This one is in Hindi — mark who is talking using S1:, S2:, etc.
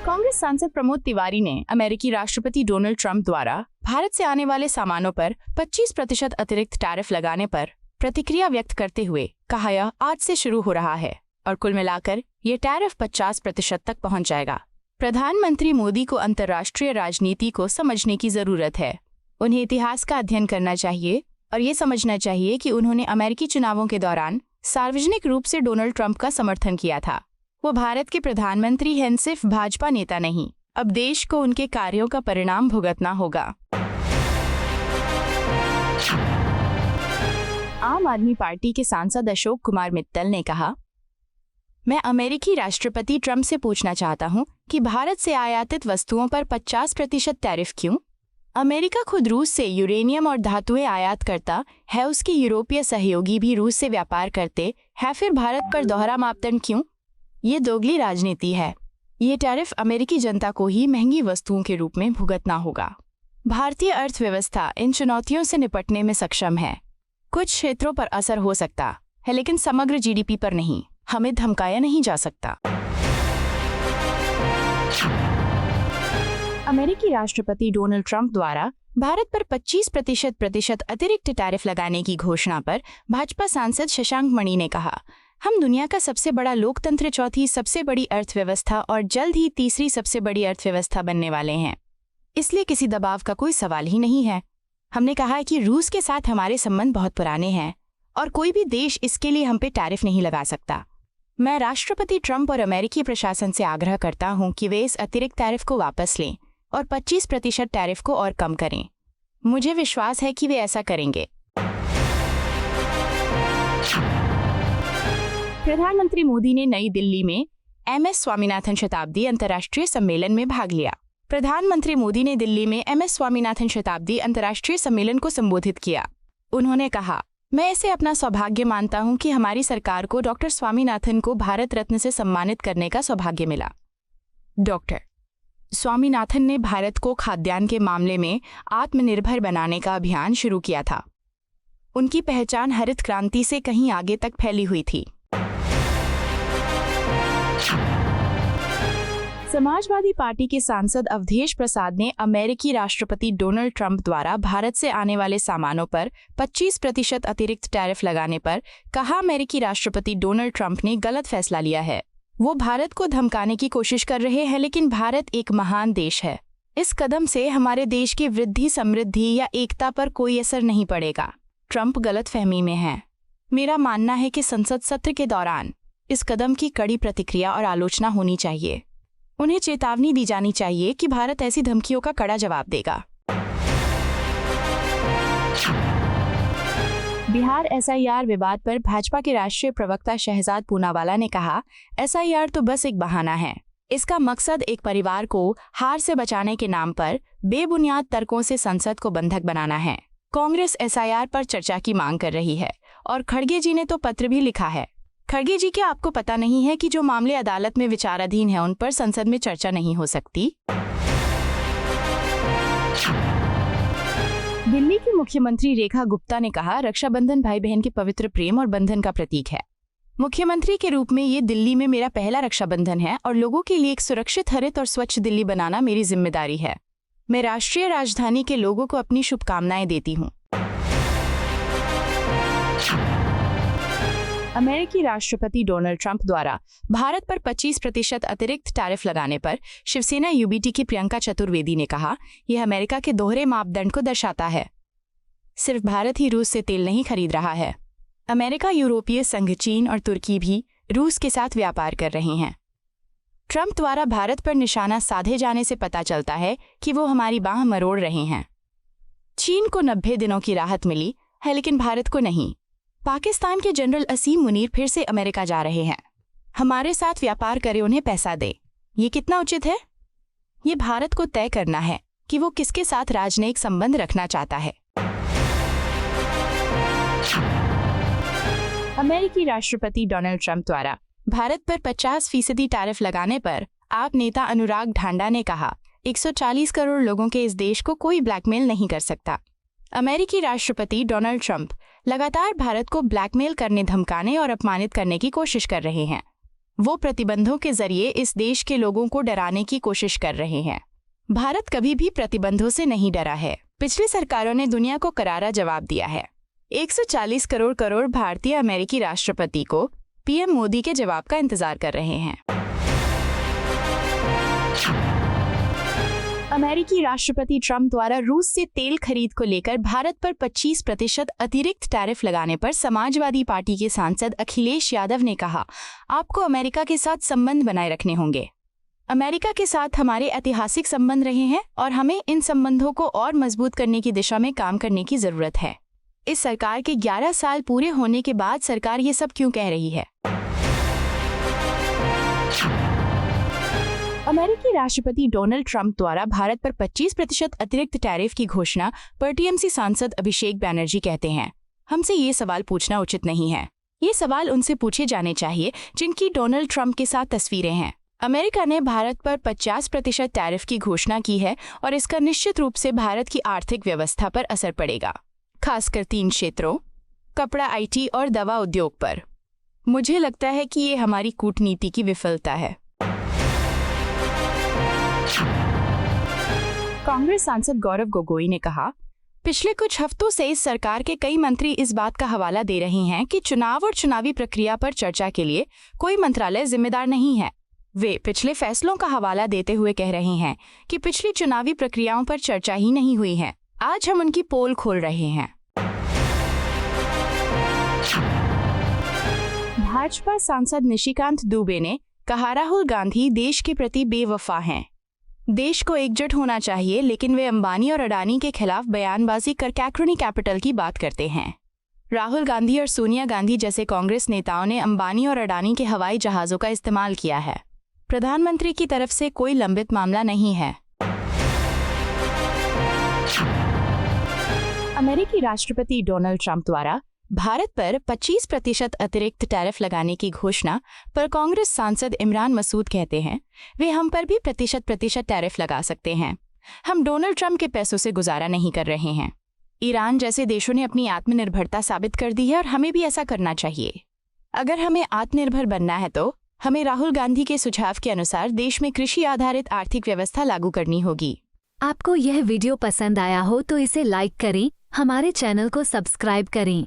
S1: कांग्रेस सांसद प्रमोद तिवारी ने अमेरिकी राष्ट्रपति डोनाल्ड ट्रंप द्वारा भारत से आने वाले सामानों पर 25% अतिरिक्त टैरिफ लगाने पर प्रतिक्रिया व्यक्त करते हुए कहा, यह आज से शुरू हो रहा है और कुल मिलाकर ये टैरिफ 50% तक पहुंच जाएगा। प्रधानमंत्री मोदी को अंतर्राष्ट्रीय राजनीति को समझने की जरूरत है। उन्हें इतिहास का अध्ययन करना चाहिए और ये समझना चाहिए कि उन्होंने अमेरिकी चुनावों के दौरान सार्वजनिक रूप से डोनाल्ड ट्रंप का समर्थन किया था। वो भारत के प्रधानमंत्री हैं, सिर्फ भाजपा नेता नहीं। अब देश को उनके कार्यों का परिणाम भुगतना होगा। आम आदमी पार्टी के सांसद अशोक कुमार मित्तल ने कहा, मैं अमेरिकी राष्ट्रपति ट्रंप से पूछना चाहता हूं कि भारत से आयातित वस्तुओं पर 50% टैरिफ क्यों? अमेरिका खुद रूस से यूरेनियम और धातुएं आयात करता है, उसके यूरोपीय सहयोगी भी रूस से व्यापार करते हैं, फिर भारत पर दोहरा मापदंड क्यों? ये दोगली राजनीति है। ये टैरिफ अमेरिकी जनता को ही महंगी वस्तुओं के रूप में भुगतना होगा। भारतीय अर्थव्यवस्था इन चुनौतियों से निपटने में सक्षम है। कुछ क्षेत्रों पर असर हो सकता है, लेकिन समग्र जीडीपी पर नहीं। हमें धमकाया नहीं जा सकता। अमेरिकी राष्ट्रपति डोनाल्ड ट्रंप द्वारा भारत पर 25% अतिरिक्त टैरिफ लगाने की घोषणा पर भाजपा सांसद शशांक मणि ने कहा, हम दुनिया का सबसे बड़ा लोकतंत्र, चौथी सबसे बड़ी अर्थव्यवस्था और जल्द ही तीसरी सबसे बड़ी अर्थव्यवस्था बनने वाले हैं। इसलिए किसी दबाव का कोई सवाल ही नहीं है। हमने कहा है कि रूस के साथ हमारे संबंध बहुत पुराने हैं और कोई भी देश इसके लिए हम पे टैरिफ नहीं लगा सकता। मैं राष्ट्रपति ट्रंप और अमेरिकी प्रशासन से आग्रह करता हूं कि वे इस अतिरिक्त टैरिफ को वापस लें और 25% टैरिफ को और कम करें। मुझे विश्वास है कि वे ऐसा करेंगे। प्रधानमंत्री मोदी ने नई दिल्ली में एमएस स्वामीनाथन शताब्दी अंतर्राष्ट्रीय सम्मेलन में भाग लिया। प्रधानमंत्री मोदी ने दिल्ली में एमएस स्वामीनाथन शताब्दी अंतर्राष्ट्रीय सम्मेलन को संबोधित किया। उन्होंने कहा, मैं इसे अपना सौभाग्य मानता हूं कि हमारी सरकार को डॉक्टर स्वामीनाथन को भारत रत्न से सम्मानित करने का सौभाग्य मिला। डॉक्टर स्वामीनाथन ने भारत को खाद्यान्न के मामले में आत्मनिर्भर बनाने का अभियान शुरू किया था। उनकी पहचान हरित क्रांति से कहीं आगे तक फैली हुई थी। समाजवादी पार्टी के सांसद अवधेश प्रसाद ने अमेरिकी राष्ट्रपति डोनाल्ड ट्रंप द्वारा भारत से आने वाले सामानों पर 25% अतिरिक्त टैरिफ लगाने पर कहा, अमेरिकी राष्ट्रपति डोनाल्ड ट्रंप ने गलत फैसला लिया है। वो भारत को धमकाने की कोशिश कर रहे हैं, लेकिन भारत एक महान देश है। इस कदम से हमारे देश की वृद्धि, समृद्धि या एकता पर कोई असर नहीं पड़ेगा। ट्रंप गलतफहमी में हैं। मेरा मानना है कि संसद सत्र के दौरान इस कदम की कड़ी प्रतिक्रिया और आलोचना होनी चाहिए। उन्हें चेतावनी दी जानी चाहिए कि भारत ऐसी धमकियों का कड़ा जवाब देगा। बिहार एसआईआर विवाद पर भाजपा के राष्ट्रीय प्रवक्ता शहजाद पूनावाला ने कहा, एसआईआर तो बस एक बहाना है। इसका मकसद एक परिवार को हार से बचाने के नाम पर बेबुनियाद तर्कों से संसद को बंधक बनाना है। कांग्रेस एसआईआर पर चर्चा की मांग कर रही है और खड़गे जी ने तो पत्र भी लिखा है। खड़गे जी, क्या आपको पता नहीं है कि जो मामले अदालत में विचाराधीन हैं उन पर संसद में चर्चा नहीं हो सकती? दिल्ली की मुख्यमंत्री रेखा गुप्ता ने कहा, रक्षाबंधन भाई बहन के पवित्र प्रेम और बंधन का प्रतीक है। मुख्यमंत्री के रूप में ये दिल्ली में मेरा पहला रक्षाबंधन है और लोगों के लिए एक सुरक्षित, हरित और स्वच्छ दिल्ली बनाना मेरी जिम्मेदारी है। मैं राष्ट्रीय राजधानी के लोगों को अपनी शुभकामनाएं देती हूँ। अमेरिकी राष्ट्रपति डोनाल्ड ट्रंप द्वारा भारत पर 25% अतिरिक्त टैरिफ लगाने पर शिवसेना यूबीटी की प्रियंका चतुर्वेदी ने कहा, यह अमेरिका के दोहरे मापदंड को दर्शाता है। सिर्फ भारत ही रूस से तेल नहीं खरीद रहा है। अमेरिका, यूरोपीय संघ, चीन और तुर्की भी रूस के साथ व्यापार कर रहे हैं। ट्रंप द्वारा भारत पर निशाना साधे जाने से पता चलता है कि वो हमारी बाह मरोड़ रहे हैं। चीन को 90 दिनों की राहत मिली है, लेकिन भारत को नहीं। पाकिस्तान के जनरल असीम मुनीर फिर से अमेरिका जा रहे हैं। हमारे साथ व्यापार करे, उन्हें पैसा दे। ये कितना उचित है? ये भारत को तय करना है कि वो किसके साथ राजनयिक संबंध रखना चाहता है। अमेरिकी राष्ट्रपति डोनाल्ड ट्रंप द्वारा भारत पर 50% टैरिफ लगाने पर आप नेता अनुराग ढांडा ने कहा, 140 करोड़ लोगों के इस देश को कोई ब्लैकमेल नहीं कर सकता। अमेरिकी राष्ट्रपति डोनाल्ड ट्रंप लगातार भारत को ब्लैकमेल करने, धमकाने और अपमानित करने की कोशिश कर रहे हैं। वो प्रतिबंधों के जरिए इस देश के लोगों को डराने की कोशिश कर रहे हैं। भारत कभी भी प्रतिबंधों से नहीं डरा है। पिछली सरकारों ने दुनिया को करारा जवाब दिया है। 140 करोड़ भारतीय अमेरिकी राष्ट्रपति को पीएम मोदी के जवाब का इंतजार कर रहे हैं। अमेरिकी राष्ट्रपति ट्रंप द्वारा रूस से तेल खरीद को लेकर भारत पर 25% अतिरिक्त टैरिफ लगाने पर समाजवादी पार्टी के सांसद अखिलेश यादव ने कहा, आपको अमेरिका के साथ संबंध बनाए रखने होंगे। अमेरिका के साथ हमारे ऐतिहासिक संबंध रहे हैं और हमें इन संबंधों को और मजबूत करने की दिशा में काम करने की जरूरत है। इस सरकार के 11 साल पूरे होने के बाद सरकार ये सब क्यों कह रही है? अमेरिकी राष्ट्रपति डोनाल्ड ट्रंप द्वारा भारत पर 25% अतिरिक्त टैरिफ की घोषणा पर टीएमसी सांसद अभिषेक बैनर्जी कहते हैं, हमसे ये सवाल पूछना उचित नहीं है। ये सवाल उनसे पूछे जाने चाहिए जिनकी डोनाल्ड ट्रंप के साथ तस्वीरें हैं। अमेरिका ने भारत पर 50% टैरिफ की घोषणा की है और इसका निश्चित रूप से भारत की आर्थिक व्यवस्था पर असर पड़ेगा, खासकर 3 क्षेत्रों, कपड़ा, आईटी और दवा उद्योग पर। मुझे लगता है कि ये हमारी कूटनीति की विफलता है। कांग्रेस सांसद गौरव गोगोई ने कहा, पिछले कुछ हफ्तों से इस सरकार के कई मंत्री इस बात का हवाला दे रहे हैं कि चुनाव और चुनावी प्रक्रिया पर चर्चा के लिए कोई मंत्रालय जिम्मेदार नहीं है। वे पिछले फैसलों का हवाला देते हुए कह रहे हैं कि पिछली चुनावी प्रक्रियाओं पर चर्चा ही नहीं हुई है। आज हम उनकी पोल खोल रहे हैं। भाजपा सांसद निशिकांत दुबे ने कहा, राहुल गांधी देश के प्रति बेवफा हैं। देश को एकजुट होना चाहिए, लेकिन वे अंबानी और अडानी के खिलाफ बयानबाजी कर कैक्रोनी कैपिटल की बात करते हैं। राहुल गांधी और सोनिया गांधी जैसे कांग्रेस नेताओं ने अंबानी और अडानी के हवाई जहाज़ों का इस्तेमाल किया है। प्रधानमंत्री की तरफ से कोई लंबित मामला नहीं है। अमेरिकी राष्ट्रपति डोनाल्ड ट्रंप द्वारा भारत पर 25% अतिरिक्त टैरिफ लगाने की घोषणा पर कांग्रेस सांसद इमरान मसूद कहते हैं, वे हम पर भी प्रतिशत टैरिफ लगा सकते हैं। हम डोनाल्ड ट्रंप के पैसों से गुजारा नहीं कर रहे हैं। ईरान जैसे देशों ने अपनी आत्मनिर्भरता साबित कर दी है और हमें भी ऐसा करना चाहिए। अगर हमें आत्मनिर्भर बनना है तो हमें राहुल गांधी के सुझाव के अनुसार देश में कृषि आधारित आर्थिक व्यवस्था लागू करनी होगी।
S2: आपको यह वीडियो पसंद आया हो तो इसे लाइक करें, हमारे चैनल को सब्सक्राइब करें।